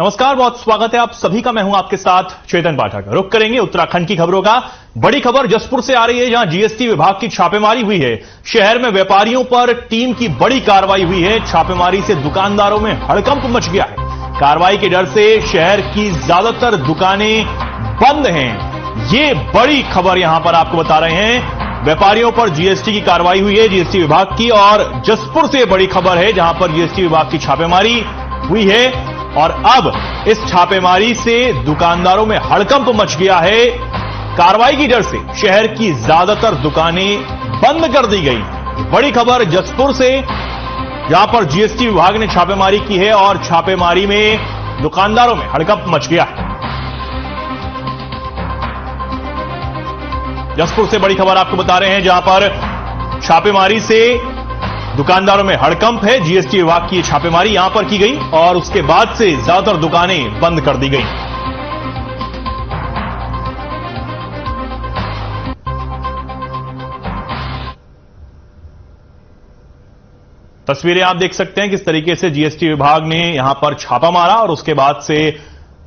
नमस्कार, बहुत स्वागत है आप सभी का। मैं हूं आपके साथ चेतन पाठक। रुक करेंगे उत्तराखंड की खबरों का। बड़ी खबर जसपुर से आ रही है, जहां जीएसटी विभाग की छापेमारी हुई है। शहर में व्यापारियों पर टीम की बड़ी कार्रवाई हुई है। छापेमारी से दुकानदारों में हड़कंप मच गया है। कार्रवाई के डर से शहर की ज्यादातर दुकानें बंद हैं। ये बड़ी खबर यहां पर आपको बता रहे हैं। व्यापारियों पर जीएसटी की कार्रवाई हुई है, जीएसटी विभाग की। और जसपुर से बड़ी खबर है, जहां पर जीएसटी विभाग की छापेमारी हुई है और अब इस छापेमारी से दुकानदारों में हड़कंप मच गया है। कार्रवाई की डर से शहर की ज्यादातर दुकानें बंद कर दी गई। बड़ी खबर जसपुर से, जहां पर जीएसटी विभाग ने छापेमारी की है और छापेमारी में दुकानदारों में हड़कंप मच गया है। जसपुर से बड़ी खबर आपको बता रहे हैं, जहां पर छापेमारी से दुकानदारों में हड़कंप है। जीएसटी विभाग की छापेमारी यहां पर की गई और उसके बाद से ज्यादातर दुकानें बंद कर दी गई। तस्वीरें आप देख सकते हैं किस तरीके से जीएसटी विभाग ने यहां पर छापा मारा और उसके बाद से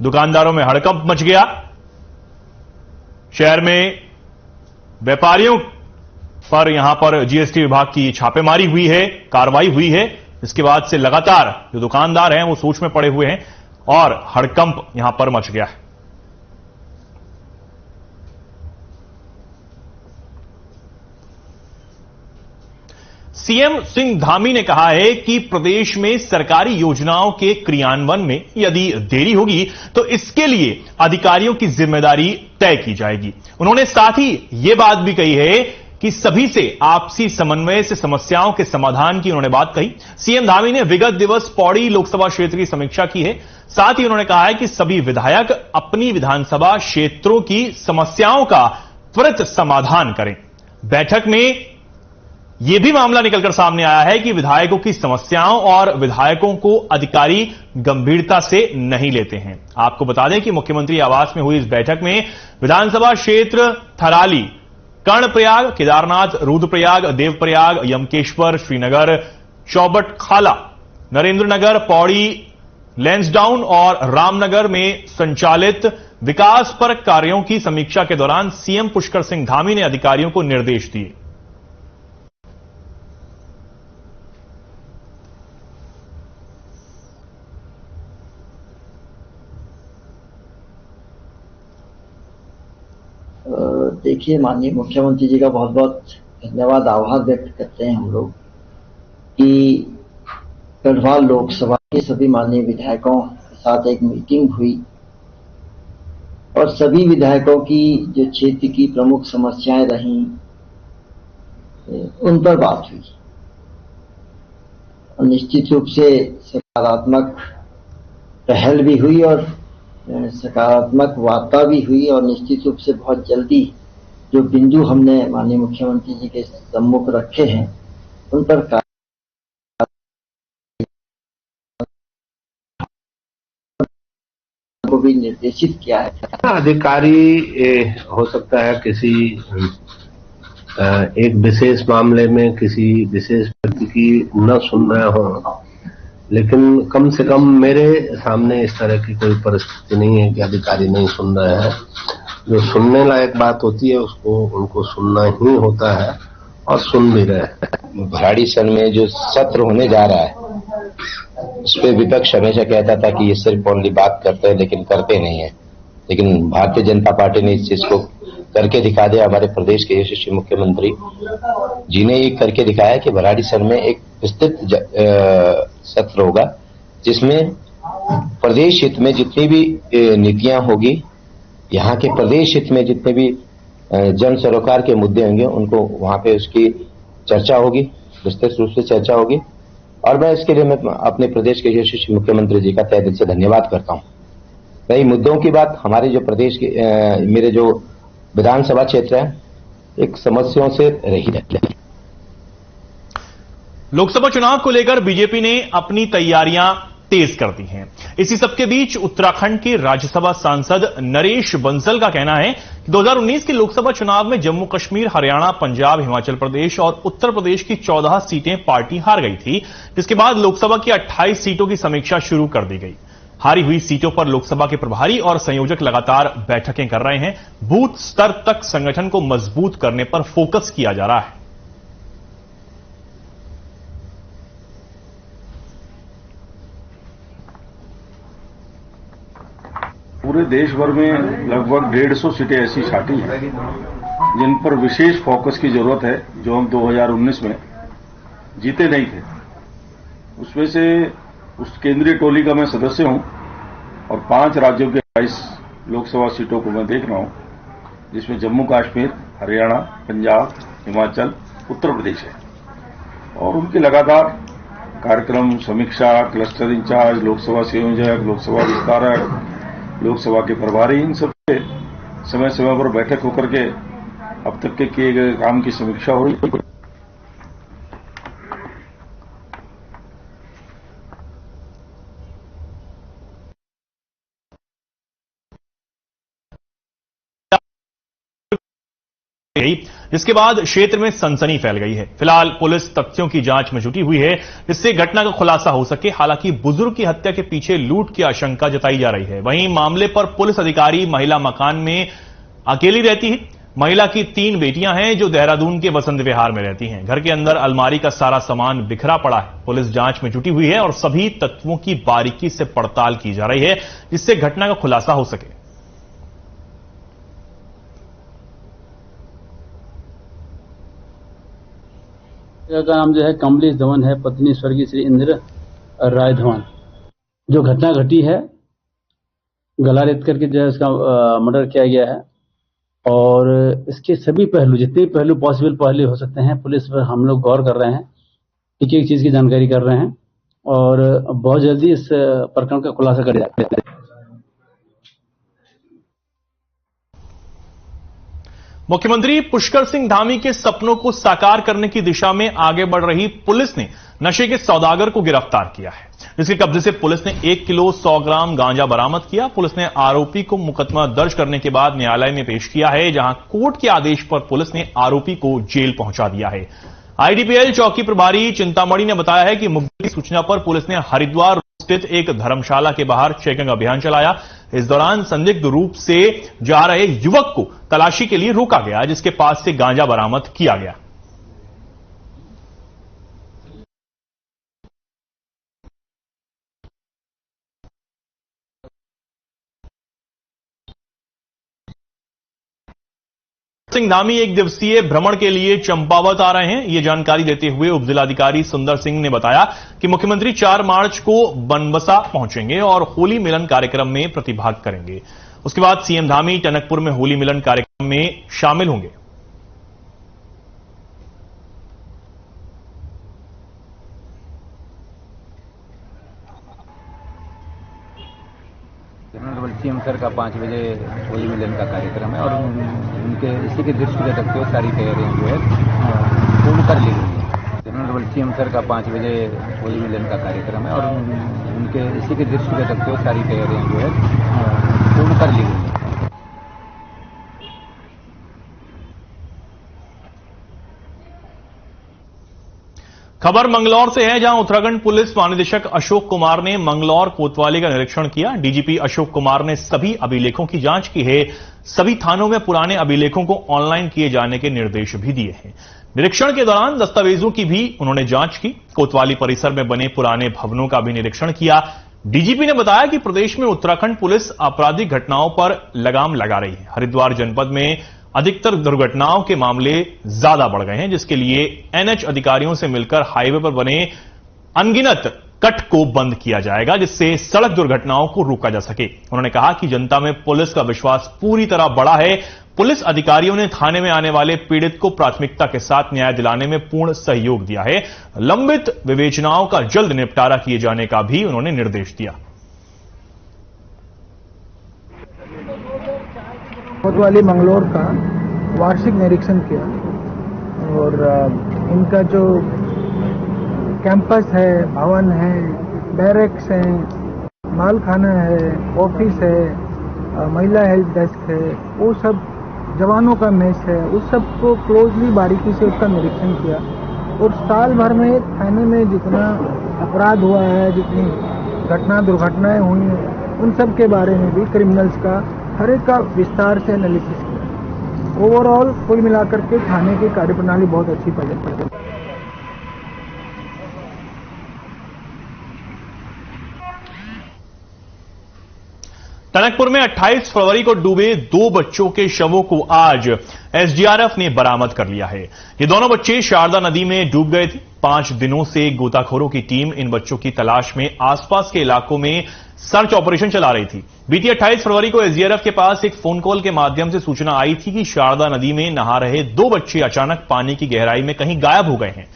दुकानदारों में हड़कंप मच गया। शहर में व्यापारियों पर यहां पर जीएसटी विभाग की छापेमारी हुई है, कार्रवाई हुई है। इसके बाद से लगातार जो दुकानदार हैं वो सोच में पड़े हुए हैं और हड़कंप यहां पर मच गया है। सीएम सिंह धामी ने कहा है कि प्रदेश में सरकारी योजनाओं के क्रियान्वयन में यदि देरी होगी तो इसके लिए अधिकारियों की जिम्मेदारी तय की जाएगी। उन्होंने साथ ही यह बात भी कही है कि सभी से आपसी समन्वय से समस्याओं के समाधान की उन्होंने बात कही। सीएम धामी ने विगत दिवस पौड़ी लोकसभा क्षेत्र की समीक्षा की है। साथ ही उन्होंने कहा है कि सभी विधायक अपनी विधानसभा क्षेत्रों की समस्याओं का त्वरित समाधान करें। बैठक में यह भी मामला निकलकर सामने आया है कि विधायकों की समस्याओं और विधायकों को अधिकारी गंभीरता से नहीं लेते हैं। आपको बता दें कि मुख्यमंत्री आवास में हुई इस बैठक में विधानसभा क्षेत्र थराली, कर्णप्रयाग, केदारनाथ, रुद्रप्रयाग, देवप्रयाग, यमकेश्वर, श्रीनगर, चौबट खाला, नरेंद्रनगर, पौड़ी, लैंसडाउन और रामनगर में संचालित विकासपरक कार्यों की समीक्षा के दौरान सीएम पुष्कर सिंह धामी ने अधिकारियों को निर्देश दिए। देखिए, माननीय मुख्यमंत्री जी का बहुत बहुत धन्यवाद, आभार व्यक्त करते हैं हम लोग कि गढ़वाल लोकसभा के सभी माननीय विधायकों के साथ एक मीटिंग हुई और सभी विधायकों की जो क्षेत्र की प्रमुख समस्याएं रहीं उन पर बात हुई और निश्चित रूप से सकारात्मक पहल भी हुई और सकारात्मक वार्ता भी हुई और निश्चित रूप से बहुत जल्दी जो बिंदु हमने माननीय मुख्यमंत्री जी के सम्मुख रखे हैं उन पर को भी निर्देशित किया है। अधिकारी हो सकता है किसी एक विशेष मामले में किसी विशेष व्यक्ति की न सुन रहे हो, लेकिन कम से कम मेरे सामने इस तरह की कोई परिस्थिति नहीं है कि अधिकारी नहीं सुन रहे हैं। जो सुनने लायक बात होती है उसको उनको सुनना ही होता है और सुन भी रहे हैं। भराड़ीसर में जो सत्र होने जा रहा है उस पर विपक्ष हमेशा कहता था कि ये सिर्फ ओनली बात करते हैं लेकिन करते नहीं है, लेकिन भारतीय जनता पार्टी ने इस चीज को करके दिखा दिया। हमारे प्रदेश के यशस्वी मुख्यमंत्री जी ने ये करके दिखाया कि भराड़ीसर में एक विस्तृत सत्र होगा जिसमें प्रदेश हित में जितनी भी नीतियां होगी, यहाँ के प्रदेश हित में जितने भी जन सरोकार के मुद्दे होंगे उनको वहां पे उसकी चर्चा होगी, विस्तृत रूप से चर्चा होगी। और मैं इसके लिए मैं अपने प्रदेश के यशस्वी मुख्यमंत्री जी का तहे दिल से धन्यवाद करता हूँ। रही मुद्दों की बात, हमारे जो प्रदेश के मेरे जो विधानसभा क्षेत्र है एक समस्याओं से रही है। लोकसभा चुनाव को लेकर बीजेपी ने अपनी तैयारियां तेज कर दी हैं। इसी सबके बीच उत्तराखंड के राज्यसभा सांसद नरेश बंसल का कहना है कि 2019 के लोकसभा चुनाव में जम्मू कश्मीर, हरियाणा, पंजाब, हिमाचल प्रदेश और उत्तर प्रदेश की 14 सीटें पार्टी हार गई थी, जिसके बाद लोकसभा की 28 सीटों की समीक्षा शुरू कर दी गई। हारी हुई सीटों पर लोकसभा के प्रभारी और संयोजक लगातार बैठकें कर रहे हैं। बूथ स्तर तक संगठन को मजबूत करने पर फोकस किया जा रहा है। पूरे देश भर में लगभग 150 सीटें ऐसी छाटी हैं जिन पर विशेष फोकस की जरूरत है, जो हम 2019 में जीते नहीं थे। उसमें से उस केंद्रीय टोली का मैं सदस्य हूं और 5 राज्यों के 22 लोकसभा सीटों को मैं देख रहा हूं, जिसमें जम्मू कश्मीर, हरियाणा, पंजाब, हिमाचल, उत्तर प्रदेश है। और उनके लगातार कार्यक्रम समीक्षा, क्लस्टर इंचार्ज, लोकसभा संयोजक, लोकसभा विस्तारक, लोकसभा के प्रभारी, इन सब के समय समय पर बैठक होकर के अब तक के किए गए काम की समीक्षा हो रही है। जिसके बाद क्षेत्र में सनसनी फैल गई है। फिलहाल पुलिस तथ्यों की जांच में जुटी हुई है, जिससे घटना का खुलासा हो सके। हालांकि बुजुर्ग की हत्या के पीछे लूट की आशंका जताई जा रही है। वहीं मामले पर पुलिस अधिकारी महिला मकान में अकेली रहती है। महिला की 3 बेटियां हैं जो देहरादून के वसंत विहार में रहती हैं। घर के अंदर अलमारी का सारा सामान बिखरा पड़ा है। पुलिस जांच में जुटी हुई है और सभी तत्वों की बारीकी से पड़ताल की जा रही है, जिससे घटना का खुलासा हो सके। का नाम जो है कमलेश धवन है, पत्नी स्वर्गीय श्री इंदिरा राय धवन। जो घटना घटी है, गला रेत करके जो है उसका मर्डर किया गया है और इसके सभी पहलू, जितने पहलू पॉसिबल पहलू हो सकते हैं, पुलिस पर हम लोग गौर कर रहे हैं, एक एक चीज की जानकारी कर रहे हैं और बहुत जल्दी इस प्रकरण का खुलासा कर जाते हैं। मुख्यमंत्री पुष्कर सिंह धामी के सपनों को साकार करने की दिशा में आगे बढ़ रही पुलिस ने नशे के सौदागर को गिरफ्तार किया है, जिसके कब्जे से पुलिस ने 1 किलो 100 ग्राम गांजा बरामद किया। पुलिस ने आरोपी को मुकदमा दर्ज करने के बाद न्यायालय में पेश किया है, जहां कोर्ट के आदेश पर पुलिस ने आरोपी को जेल पहुंचा दिया है। आईडीपीएल चौकी प्रभारी चिंतामणि ने बताया है कि मुखबिर की सूचना पर पुलिस ने हरिद्वार स्थित एक धर्मशाला के बाहर चेकिंग अभियान चलाया। इस दौरान संदिग्ध रूप से जा रहे युवक को तलाशी के लिए रोका गया, जिसके पास से गांजा बरामद किया गया। सिंह धामी 1 दिवसीय भ्रमण के लिए चंपावत आ रहे हैं। यह जानकारी देते हुए उप जिलाधिकारी सुंदर सिंह ने बताया कि मुख्यमंत्री 4 मार्च को बनबसा पहुंचेंगे और होली मिलन कार्यक्रम में प्रतिभाग करेंगे। उसके बाद सीएम धामी टनकपुर में होली मिलन कार्यक्रम में शामिल होंगे। सीएम सर का 5 बजे होली मिलन का कार्यक्रम है और उनके इसी के दृष्टि रखते हुए सारी तैयारियां जो है पूर्ण कर ली गई है। जनरल सीएम सर का 5 बजे होली मिलन का कार्यक्रम है और उनके इसी के दृष्टि रखते हुए सारी तैयारियां जो है पूर्ण कर ली गई है। खबर मंगलौर से है, जहां उत्तराखंड पुलिस महानिदेशक अशोक कुमार ने मंगलौर कोतवाली का निरीक्षण किया। डीजीपी अशोक कुमार ने सभी अभिलेखों की जांच की है। सभी थानों में पुराने अभिलेखों को ऑनलाइन किए जाने के निर्देश भी दिए हैं। निरीक्षण के दौरान दस्तावेजों की भी उन्होंने जांच की। कोतवाली परिसर में बने पुराने भवनों का भी निरीक्षण किया। डीजीपी ने बताया कि प्रदेश में उत्तराखंड पुलिस आपराधिक घटनाओं पर लगाम लगा रही है। हरिद्वार जनपद में अधिकतर दुर्घटनाओं के मामले ज्यादा बढ़ गए हैं, जिसके लिए एनएच अधिकारियों से मिलकर हाईवे पर बने अनगिनत कट को बंद किया जाएगा, जिससे सड़क दुर्घटनाओं को रोका जा सके। उन्होंने कहा कि जनता में पुलिस का विश्वास पूरी तरह बढ़ा है। पुलिस अधिकारियों ने थाने में आने वाले पीड़ित को प्राथमिकता के साथ न्याय दिलाने में पूर्ण सहयोग दिया है। लंबित विवेचनाओं का जल्द निपटारा किए जाने का भी उन्होंने निर्देश दिया। कोतवाली मंगलौर का वार्षिक निरीक्षण किया और इनका जो कैंपस है, भवन है, बैरक्स है, मालखाना है, ऑफिस है, महिला हेल्प डेस्क है, वो सब जवानों का मेस है, उस सब को क्लोजली बारीकी से उसका निरीक्षण किया। और साल भर में थाने में जितना अपराध हुआ है, जितनी घटना दुर्घटनाएं हुई हैं उन सब के बारे में भी क्रिमिनल्स का हर एक का विस्तार से एनालिसिस किया। ओवरऑल कुल मिलाकर के थाने की कार्यप्रणाली बहुत अच्छी पड़े। टनकपुर में 28 फरवरी को डूबे 2 बच्चों के शवों को आज एसडीआरएफ ने बरामद कर लिया है। ये दोनों बच्चे शारदा नदी में डूब गए थे। 5 दिनों से गोताखोरों की टीम इन बच्चों की तलाश में आसपास के इलाकों में सर्च ऑपरेशन चला रही थी। बीती 28 फरवरी को एसडीआरएफ के पास एक फोन कॉल के माध्यम से सूचना आई थी कि शारदा नदी में नहा रहे 2 बच्चे अचानक पानी की गहराई में कहीं गायब हो गए हैं।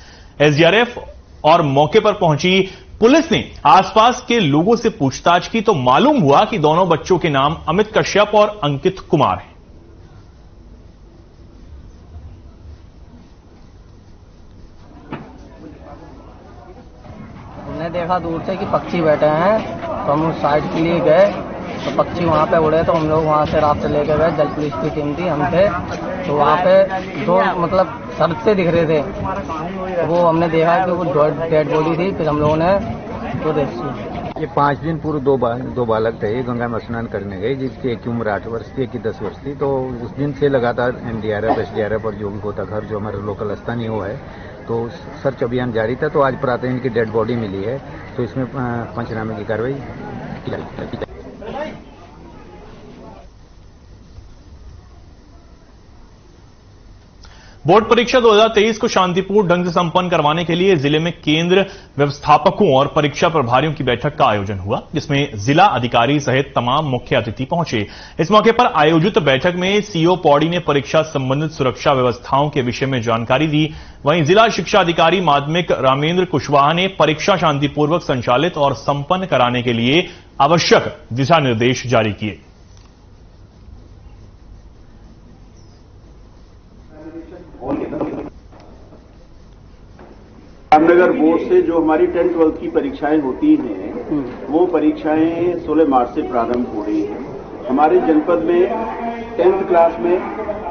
एसडीआरएफ और मौके पर पहुंची पुलिस ने आसपास के लोगों से पूछताछ की तो मालूम हुआ कि दोनों बच्चों के नाम अमित कश्यप और अंकित कुमार हैं। हमने देखा दूर से कि पक्षी बैठे हैं तो हम उस साइड के लिए गए तो पक्षी वहां पे उड़े तो हम लोग वहां से रास्ते लेके गए। जल पुलिस की टीम थी, हम थे तो वहां पे 2 मतलब सड़क से दिख रहे थे। वो हमने देखा कि वो डेड बॉडी थी। फिर हम लोगों ने तो रेस्क्यू। ये 5 दिन पूर्व दो बालक थे। गंगा में स्नान करने गए जिसकी एक की उम्र 8 वर्ष थी, एक की 10 वर्ष थी। तो उस दिन से लगातार एनडीआरएफ एसडीआरएफ और जो भी गोताखोर जो हमारे लोकल स्थानीय वो है तो सर्च अभियान जारी था। तो आज प्रातः इनकी डेड बॉडी मिली है तो इसमें पंचनामे की कार्रवाई की जाएगी। बोर्ड परीक्षा 2023 को शांतिपूर्ण ढंग से संपन्न करवाने के लिए जिले में केंद्र व्यवस्थापकों और परीक्षा प्रभारियों की बैठक का आयोजन हुआ, जिसमें जिला अधिकारी सहित तमाम मुख्य अतिथि पहुंचे। इस मौके पर आयोजित बैठक में सीओ पौड़ी ने परीक्षा संबंधित सुरक्षा व्यवस्थाओं के विषय में जानकारी दी। वहीं जिला शिक्षा अधिकारी माध्यमिक रामेंद्र कुशवाहा ने परीक्षा शांतिपूर्वक संचालित और संपन्न कराने के लिए आवश्यक दिशा निर्देश जारी किए। रामनगर बोर्ड से जो हमारी 10th-12th की परीक्षाएं होती हैं वो परीक्षाएं 16 मार्च से प्रारंभ हो रही हैं। हमारे जनपद में 10th क्लास में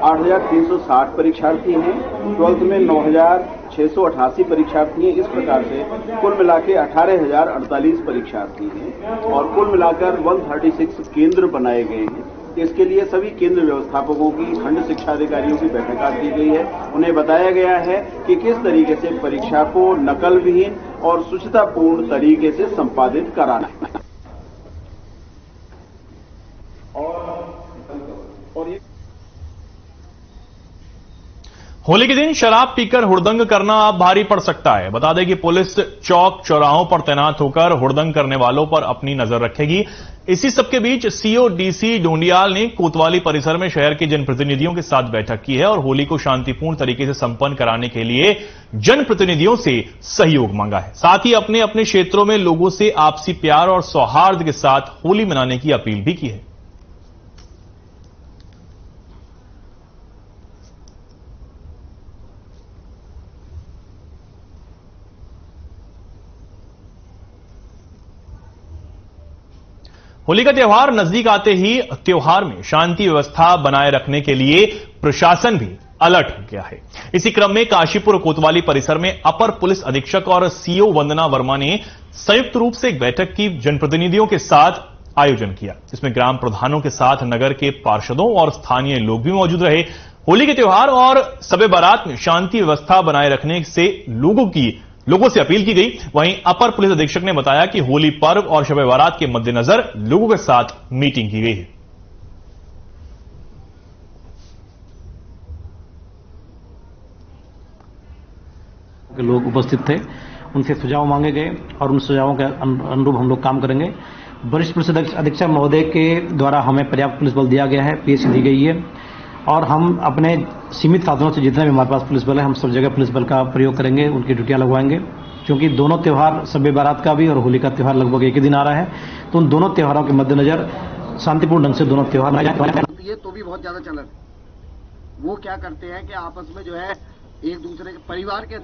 8,360 परीक्षार्थी हैं, 12th में 9,688 परीक्षार्थी हैं। इस प्रकार से कुल मिला के 18,048 परीक्षार्थी हैं और कुल मिलाकर 136 केंद्र बनाए गए हैं। इसके लिए सभी केंद्र व्यवस्थापकों की खंड शिक्षा अधिकारियों की बैठक की गई है। उन्हें बताया गया है कि किस तरीके से परीक्षा को नकल विहीन और शुचितापूर्ण तरीके से संपादित कराना है। होली के दिन शराब पीकर हुड़दंग करना अब भारी पड़ सकता है। बता दें कि पुलिस चौक चौराहों पर तैनात होकर हुड़दंग करने वालों पर अपनी नजर रखेगी। इसी सबके बीच सीओ डीसी ढूंढियाल ने कोतवाली परिसर में शहर के जनप्रतिनिधियों के साथ बैठक की है और होली को शांतिपूर्ण तरीके से संपन्न कराने के लिए जनप्रतिनिधियों से सहयोग मांगा है। साथ ही अपने अपने क्षेत्रों में लोगों से आपसी प्यार और सौहार्द के साथ होली मनाने की अपील भी की है। होली का त्योहार नजदीक आते ही त्योहार में शांति व्यवस्था बनाए रखने के लिए प्रशासन भी अलर्ट हो गया है। इसी क्रम में काशीपुर कोतवाली परिसर में अपर पुलिस अधीक्षक और सीओ वंदना वर्मा ने संयुक्त रूप से एक बैठक की जनप्रतिनिधियों के साथ आयोजन किया, जिसमें ग्राम प्रधानों के साथ नगर के पार्षदों और स्थानीय लोग भी मौजूद रहे। होली के त्योहार और शब बारात में शांति व्यवस्था बनाए रखने से लोगों से अपील की गई। वहीं अपर पुलिस अधीक्षक ने बताया कि होली पर्व और शब बारात के मद्देनजर लोगों के साथ मीटिंग की गई है। लोग उपस्थित थे, उनसे सुझाव मांगे गए और उन सुझावों के अनुरूप हम लोग काम करेंगे। वरिष्ठ पुलिस अधीक्षक महोदय के द्वारा हमें पर्याप्त पुलिस बल दिया गया है, पीएसी दी गई है और हम अपने सीमित साधनों से जितने भी हमारे पास पुलिस बल है हम सब जगह पुलिस बल का प्रयोग करेंगे, उनकी ड्यूटियां लगवाएंगे। क्योंकि दोनों त्योहार शब बारात का भी और होली का त्योहार लगभग एक ही दिन आ रहा है, तो उन दोनों त्योहारों के मद्देनजर शांतिपूर्ण ढंग से दोनों त्योहार ये तो भी बहुत ज्यादा चलन। वो क्या करते हैं कि आपस में जो है एक दूसरे के परिवार के।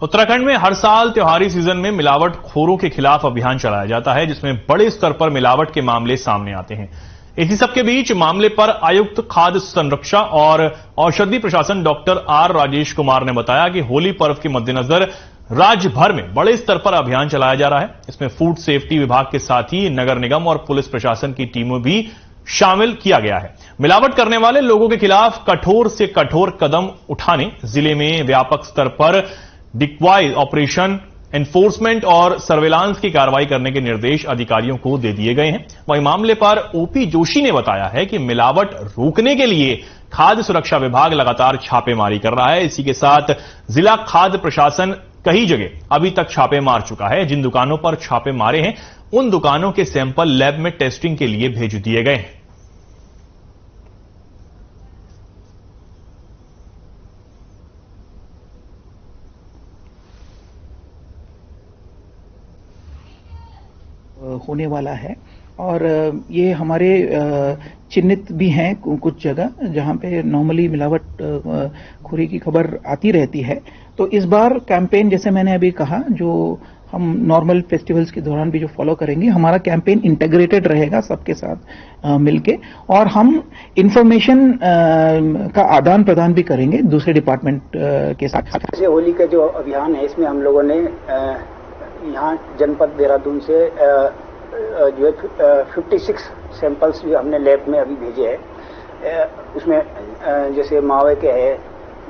उत्तराखंड में हर साल त्योहारी सीजन में मिलावटखोरों के खिलाफ अभियान चलाया जाता है, जिसमें बड़े स्तर पर मिलावट के मामले सामने आते हैं। इसी सबके बीच मामले पर आयुक्त खाद्य संरक्षा और औषधि प्रशासन डॉक्टर आर राजेश कुमार ने बताया कि होली पर्व के मद्देनजर राज्य भर में बड़े स्तर पर अभियान चलाया जा रहा है। इसमें फूड सेफ्टी विभाग के साथ ही नगर निगम और पुलिस प्रशासन की टीमों भी शामिल किया गया है। मिलावट करने वाले लोगों के खिलाफ कठोर से कठोर कदम उठाने, जिले में व्यापक स्तर पर डिक्वाई ऑपरेशन, एनफोर्समेंट और सर्वेलांस की कार्रवाई करने के निर्देश अधिकारियों को दे दिए गए हैं। वहीं मामले पर ओपी जोशी ने बताया है कि मिलावट रोकने के लिए खाद्य सुरक्षा विभाग लगातार छापेमारी कर रहा है। इसी के साथ जिला खाद्य प्रशासन कई जगह अभी तक छापे मार चुका है। जिन दुकानों पर छापे मारे हैं उन दुकानों के सैंपल लैब में टेस्टिंग के लिए भेज दिए गए हैं। होने वाला है और ये हमारे चिन्हित भी हैं कुछ जगह जहां पे नॉर्मली मिलावट खोरी की खबर आती रहती है। तो इस बार कैंपेन, जैसे मैंने अभी कहा, जो हम नॉर्मल फेस्टिवल्स के दौरान भी जो फॉलो करेंगे, हमारा कैंपेन इंटीग्रेटेड रहेगा सबके साथ मिलके, और हम इंफॉर्मेशन का आदान प्रदान भी करेंगे दूसरे डिपार्टमेंट के साथ। जैसे होली का जो अभियान है, इसमें हम लोगों ने यहाँ जनपद देहरादून से जो है 56 सैंपल्स जो हमने लैब में अभी भेजे हैं। उसमें जैसे मावे के है,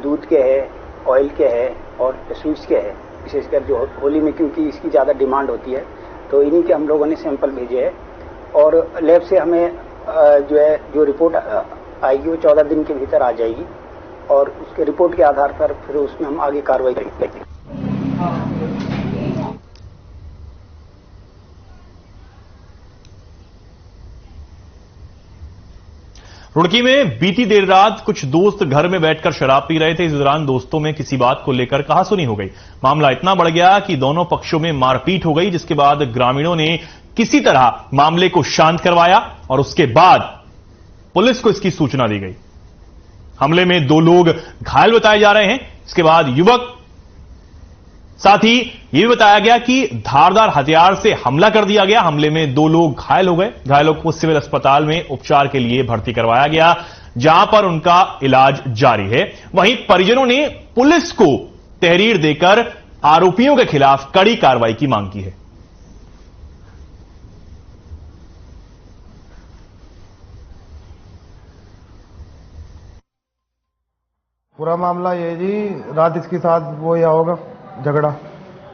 दूध के है, ऑयल के है और स्वीट्स के है। विशेषकर जो होली में क्योंकि इसकी ज़्यादा डिमांड होती है, तो इन्हीं के हम लोगों ने सैंपल भेजे हैं और लैब से हमें जो रिपोर्ट आएगी वो 14 दिन के भीतर आ जाएगी और उसके रिपोर्ट के आधार पर फिर उसमें हम आगे कार्रवाई करेंगे। रुड़की में बीती देर रात कुछ दोस्त घर में बैठकर शराब पी रहे थे। इस दौरान दोस्तों में किसी बात को लेकर कहासुनी हो गई। मामला इतना बढ़ गया कि दोनों पक्षों में मारपीट हो गई, जिसके बाद ग्रामीणों ने किसी तरह मामले को शांत करवाया और उसके बाद पुलिस को इसकी सूचना दी गई। हमले में 2 लोग घायल बताए जा रहे हैं। इसके बाद युवक, साथ ही यह बताया गया कि धारदार हथियार से हमला कर दिया गया। हमले में 2 लोग घायल हो गए। घायलों को सिविल अस्पताल में उपचार के लिए भर्ती करवाया गया, जहां पर उनका इलाज जारी है। वहीं परिजनों ने पुलिस को तहरीर देकर आरोपियों के खिलाफ कड़ी कार्रवाई की मांग की है। पूरा मामला ये जी, रात इसके साथ वो या होगा झगड़ा,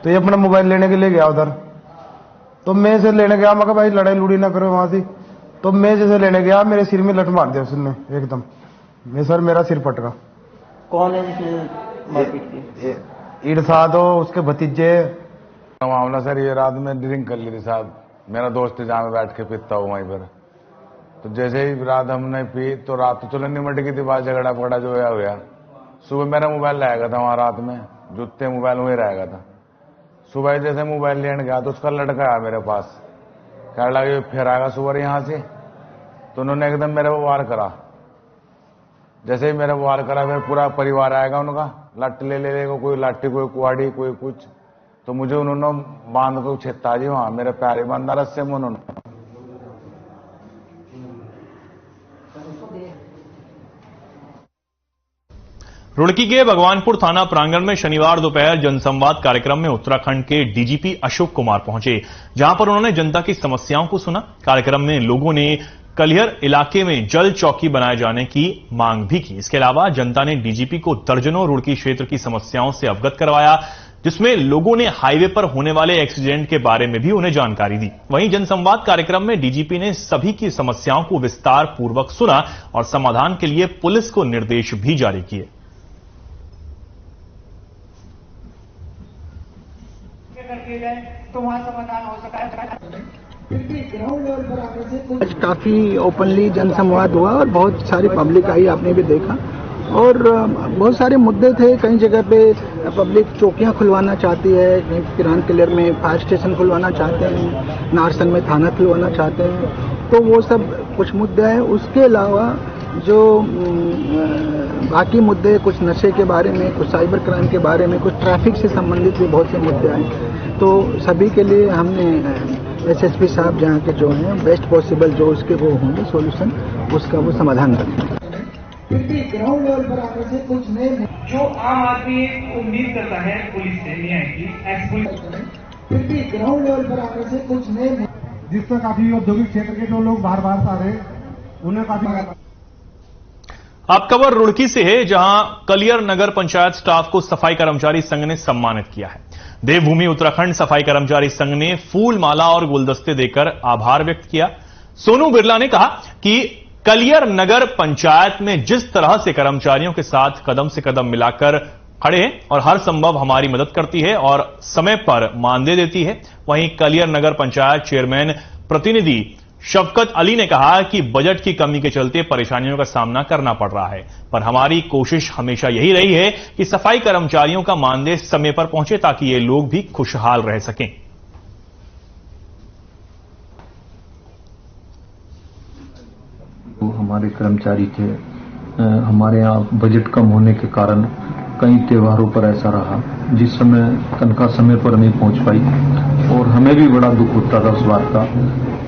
तो ये अपना मोबाइल लेने के लिए गया उधर। तो मैं इसे लेने गया, मैं कहा भाई लड़ाई लुड़ी ना करो वहां से। तो मैं जैसे लेने गया, मेरे सिर में लट मार दिया उसने एकदम। मेरा सिर पटका। कौन है जिसने मारपीट की? ईड साहब हो, उसके भतीजे। मामला सर ये, रात में ड्रिंक कर ली थी साहब। मेरा दोस्त जहाँ में बैठ के पीता हूँ वहीं पर। तो जैसे ही रात हमने पी तो रात तो चलो निमट गई थी, बात झगड़ा पकड़ा जो हुआ। सुबह मेरा मोबाइल लाएगा था वहां, रात में जूते मोबाइल वहीं रहेगा था। सुबह जैसे मोबाइल लेने गया तो उसका लड़का आया मेरे पास, कह लगा फिर आएगा सुबह यहाँ से। तो उन्होंने एकदम मेरे को वार करा। जैसे ही मेरे वार करा, फिर पूरा परिवार आएगा उनका, लाठी ले लेगा, कोई लाठी, कोई कुआड़ी, कोई कुछ। तो मुझे उन्होंने बांध को छेता जी वहां, मेरे पैर बांधा रस्से में उन्होंने। रुड़की के भगवानपुर थाना प्रांगण में शनिवार दोपहर जनसंवाद कार्यक्रम में उत्तराखंड के डीजीपी अशोक कुमार पहुंचे, जहां पर उन्होंने जनता की समस्याओं को सुना। कार्यक्रम में लोगों ने कलियर इलाके में जल चौकी बनाए जाने की मांग भी की। इसके अलावा जनता ने डीजीपी को दर्जनों रुड़की क्षेत्र की समस्याओं से अवगत करवाया, जिसमें लोगों ने हाईवे पर होने वाले एक्सीडेंट के बारे में भी उन्हें जानकारी दी। वहीं जनसंवाद कार्यक्रम में डीजीपी ने सभी की समस्याओं को विस्तार पूर्वक सुना और समाधान के लिए पुलिस को निर्देश भी जारी किए। तो वहाँ समाधान हो सका है। आज काफी ओपनली जनसंवाद हुआ और बहुत सारी पब्लिक आई, आपने भी देखा। और बहुत सारे मुद्दे थे। कई जगह पे पब्लिक चौकियां खुलवाना चाहती है, कहीं किरान किलर में फायर स्टेशन खुलवाना चाहते हैं, नारसन में थाना खुलवाना चाहते हैं। तो वो सब कुछ मुद्दे हैं। उसके अलावा जो बाकी मुद्दे, कुछ नशे के बारे में, कुछ साइबर क्राइम के बारे में, कुछ ट्रैफिक से संबंधित भी बहुत से मुद्दे आए। तो सभी के लिए हमने एसएसपी साहब जहाँ के जो हैं बेस्ट पॉसिबल जो उसके वो होंगे सोल्यूशन, उसका वो समाधान रखेंगे। फिर भी ग्राउंड लेवल पर आने से कुछ नए जो आम आदमी उम्मीद करता है पुलिस से न्याय की, एक्स पुलिस फिर भी ग्राउंड लेवल पर आने से कुछ नए जिससे काफी औद्योगिक क्षेत्र के जो लोग बाहर बाहर से आ रहे हैं उन्हें काफी। अब खबर रुड़की से है, जहां कलियर नगर पंचायत स्टाफ को सफाई कर्मचारी संघ ने सम्मानित किया है। देवभूमि उत्तराखंड सफाई कर्मचारी संघ ने फूल माला और गुलदस्ते देकर आभार व्यक्त किया। सोनू बिरला ने कहा कि कलियर नगर पंचायत में जिस तरह से कर्मचारियों के साथ कदम से कदम मिलाकर खड़े हैं और हर संभव हमारी मदद करती है और समय पर मानदेय देती है। वहीं कलियर नगर पंचायत चेयरमैन प्रतिनिधि शफकत अली ने कहा कि बजट की कमी के चलते परेशानियों का सामना करना पड़ रहा है, पर हमारी कोशिश हमेशा यही रही है कि सफाई कर्मचारियों का मानदेय समय पर पहुंचे ताकि ये लोग भी खुशहाल रह सकें। हमारे कर्मचारी थे, हमारे यहाँ बजट कम होने के कारण कई त्योहारों पर ऐसा रहा जिस समय तनख्वाह समय पर नहीं पहुंच पाई और हमें भी बड़ा दुख होता था उस बात का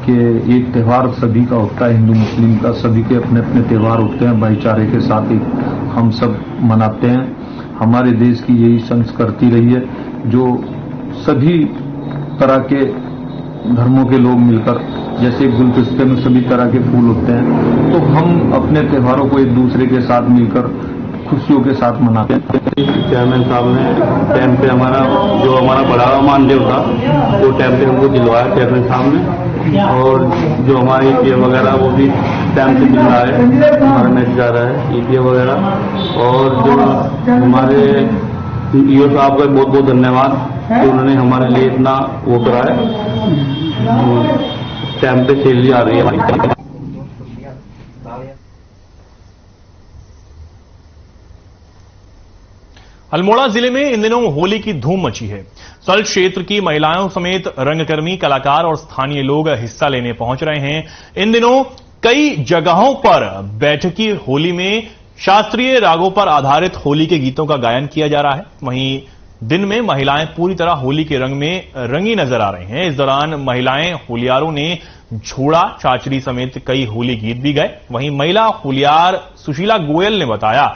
कि एक त्यौहार सभी का होता है, हिंदू मुस्लिम का, सभी के अपने अपने त्यौहार होते हैं, भाईचारे के साथ एक हम सब मनाते हैं। हमारे देश की यही संस्कृति रही है जो सभी तरह के धर्मों के लोग मिलकर, जैसे गुलदस्ते में सभी तरह के फूल होते हैं, तो हम अपने त्योहारों को एक दूसरे के साथ मिलकर खुशियों के साथ मनाते हैं। चेयरमैन साहब ने टाइम पे हमारा बढ़ावा मानदेय था वो टाइम पे हमको दिलवाया चेयरमैन साहब ने, और जो हमारी ईपीएफ वगैरह वो भी टाइम से मिल रहा है, हमारा मैच जा रहा है ईपीएफ वगैरह। और जो हमारे ईओ साहब का बहुत बहुत धन्यवाद कि उन्होंने हमारे लिए इतना वो करा है, टाइम पे सैलरी आ रही है हमारी। अल्मोड़ा जिले में इन दिनों होली की धूम मची है। सल्ट क्षेत्र की महिलाओं समेत रंगकर्मी, कलाकार और स्थानीय लोग हिस्सा लेने पहुंच रहे हैं। इन दिनों कई जगहों पर बैठकी होली में शास्त्रीय रागों पर आधारित होली के गीतों का गायन किया जा रहा है। वहीं दिन में महिलाएं पूरी तरह होली के रंग में रंगी नजर आ रही हैं। इस दौरान महिलाएं होलियारों ने झोड़ा, चाचरी समेत कई होली गीत भी गाए। वहीं महिला होलियार सुशीला गोयल ने बताया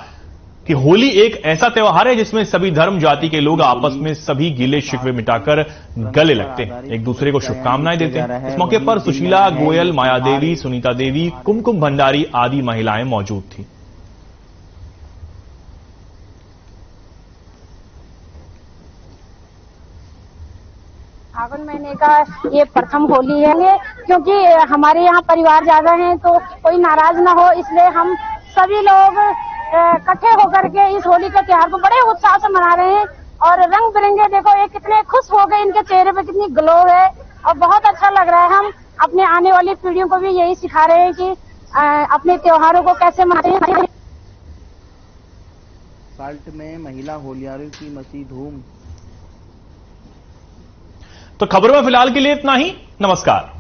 कि होली एक ऐसा त्योहार है जिसमें सभी धर्म जाति के लोग आपस में सभी गिले शिकवे मिटाकर गले लगते हैं, एक दूसरे को शुभकामनाएं देते हैं। इस मौके पर सुशीला गोयल, माया देवी, सुनीता देवी, कुमकुम भंडारी आदि महिलाएं मौजूद थी। फागुन महीने का ये प्रथम होली है, क्योंकि हमारे यहाँ परिवार ज्यादा हैं तो कोई नाराज ना हो, इसलिए हम सभी लोग इकट्ठे होकर के इस होली के त्योहार को बड़े उत्साह से मना रहे हैं। और रंग बिरंगे देखो, ये कितने खुश हो गए, इनके चेहरे पे कितनी ग्लो है और बहुत अच्छा लग रहा है। हम अपने आने वाली पीढ़ियों को भी यही सिखा रहे हैं कि अपने त्योहारों को कैसे मनाएं। साल्ट में महिला होलियारों की मची धूम। तो खबरों में फिलहाल के लिए इतना ही। नमस्कार।